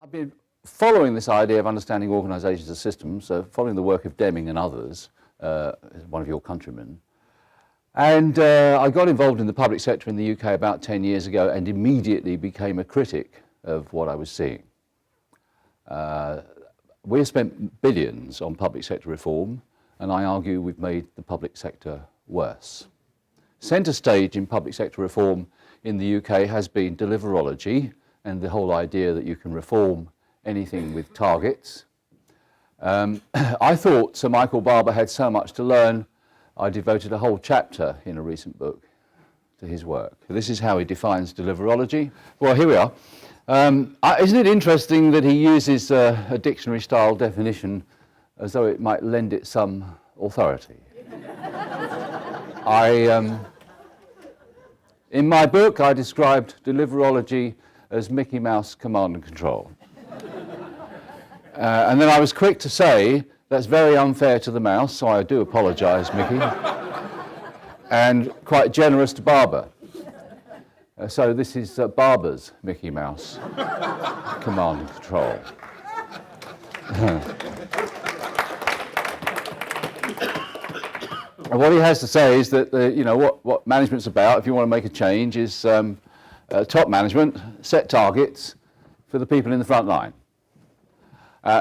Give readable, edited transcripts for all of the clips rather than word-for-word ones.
I've been following this idea of understanding organisations as systems, so following the work of Deming and others, one of your countrymen. And I got involved in the public sector in the UK about 10 years ago and immediately became a critic of what I was seeing. We've spent billions on public sector reform, and I argue we've made the public sector worse. Centre stage in public sector reform in the UK has been Deliverology, and the whole idea that you can reform anything with targets. I thought Sir Michael Barber had so much to learn, I devoted a whole chapter in a recent book to his work. This is how he defines Deliverology. Well, here we are. Isn't it interesting that he uses a dictionary-style definition as though it might lend it some authority? In my book, I described Deliverology as Mickey Mouse command and control. And then I was quick to say, that's very unfair to the mouse, so I do apologise, Mickey. And quite generous to Barber. So this is Barber's Mickey Mouse command and control. And what he has to say is that what management's about, if you want to make a change, is top management set targets for the people in the front line.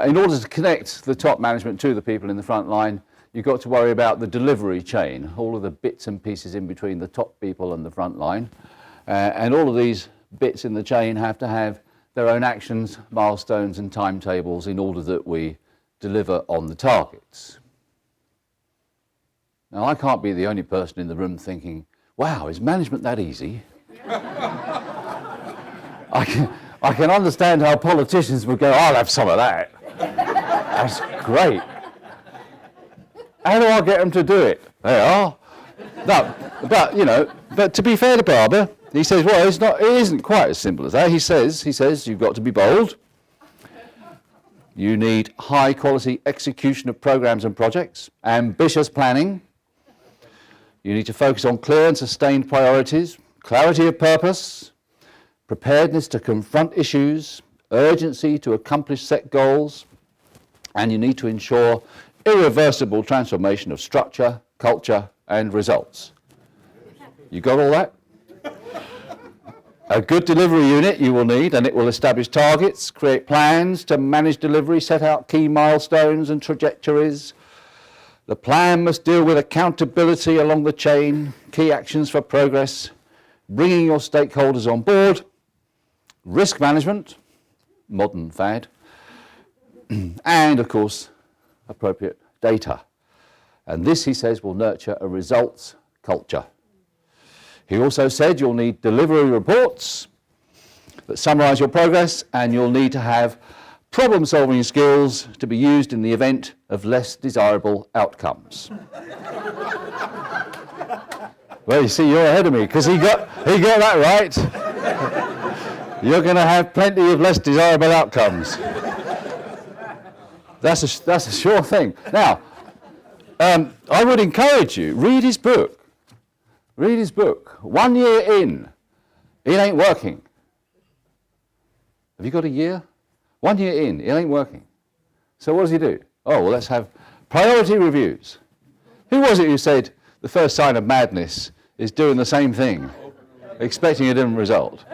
In order to connect the top management to the people in the front line, you've got to worry about the delivery chain, all of the bits and pieces in between the top people and the front line. And all of these bits in the chain have to have their own actions, milestones and timetables in order that we deliver on the targets. Now, I can't be the only person in the room thinking, wow, is management that easy? I can understand how politicians would go, I'll have some of that. That's great. How do I get them to do it? They are. But to be fair to Barber, he says, well, it isn't quite as simple as that. He says you've got to be bold. You need high quality execution of programs and projects, ambitious planning. You need to focus on clear and sustained priorities, clarity of purpose, preparedness to confront issues, urgency to accomplish set goals, and you need to ensure irreversible transformation of structure, culture, and results. You got all that? A good delivery unit you will need, and it will establish targets, create plans to manage delivery, set out key milestones and trajectories. The plan must deal with accountability along the chain, key actions for progress, bringing your stakeholders on board, risk management, modern fad, and of course, appropriate data. And this, he says, will nurture a results culture. He also said you'll need delivery reports that summarise your progress, and you'll need to have problem-solving skills to be used in the event of less desirable outcomes. Well, you see, you're ahead of me, because he got that right. You're going to have plenty of less desirable outcomes. That's a sure thing. Now, I would encourage you, read his book. Read his book. 1 year in, it ain't working. Have you got a year? 1 year in, it ain't working. So what does he do? Oh, well, let's have priority reviews. Who was it who said the first sign of madness is doing the same thing, expecting a different result?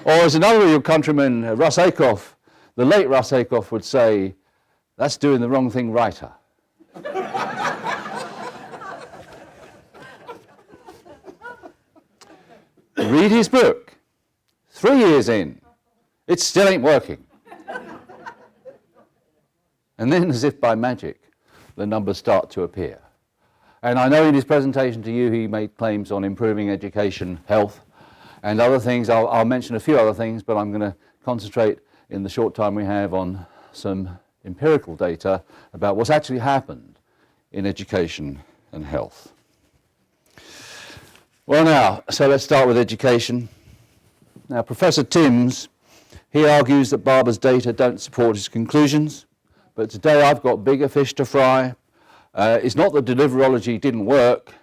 Or as another of your countrymen, Russ Aikoff, the late Russ Aikoff would say, that's doing the wrong thing righter. Read his book. 3 years in, it still ain't working. And then, as if by magic, the numbers start to appear. And I know in his presentation to you, he made claims on improving education, health, and other things. I'll mention a few other things, but I'm going to concentrate in the short time we have on some empirical data about what's actually happened in education and health. Well now, so let's start with education. Now, Professor Timms, he argues that Barber's data don't support his conclusions, but today I've got bigger fish to fry. It's not that Deliverology didn't work.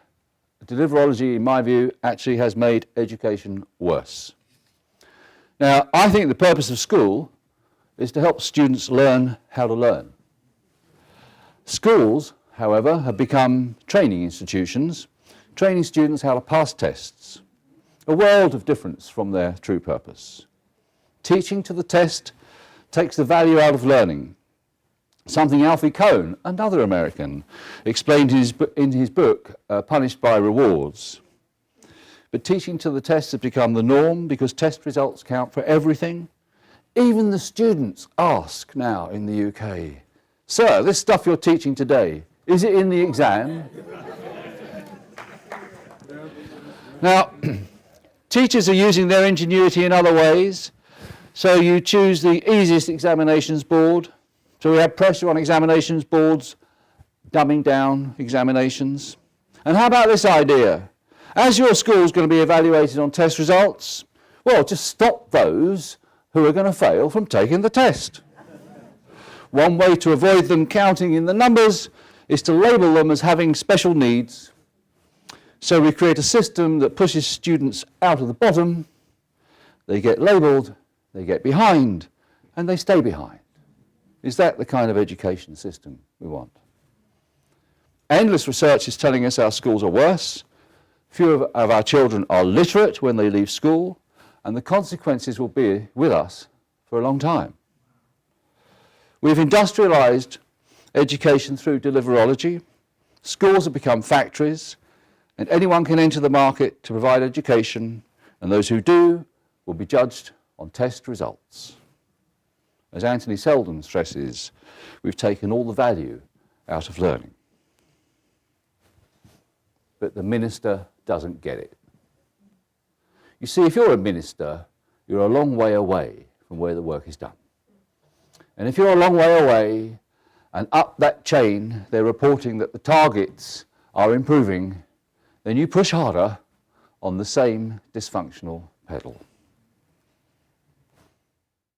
Deliverology, in my view, actually has made education worse. Now, I think the purpose of school is to help students learn how to learn. Schools, however, have become training institutions, training students how to pass tests, a world of difference from their true purpose. Teaching to the test takes the value out of learning, something Alfie Kohn, another American, explained in his book, Punished by Rewards. But teaching to the test has become the norm because test results count for everything. Even the students ask now in the UK, "Sir, this stuff you're teaching today, is it in the exam?" Now, teachers are using their ingenuity in other ways. So you choose the easiest examinations board. So we have pressure on examinations boards, dumbing down examinations. And how about this idea? As your school is going to be evaluated on test results, well, just stop those who are going to fail from taking the test. One way to avoid them counting in the numbers is to label them as having special needs. So we create a system that pushes students out of the bottom. They get labelled, they get behind, and they stay behind. Is that the kind of education system we want? Endless research is telling us our schools are worse. Fewer of our children are literate when they leave school, and the consequences will be with us for a long time. We've industrialised education through Deliverology. Schools have become factories, and anyone can enter the market to provide education, and those who do will be judged on test results. As Anthony Seddon stresses, we've taken all the value out of learning. But the minister doesn't get it. You see, if you're a minister, you're a long way away from where the work is done. And if you're a long way away and up that chain they're reporting that the targets are improving, then you push harder on the same dysfunctional pedal.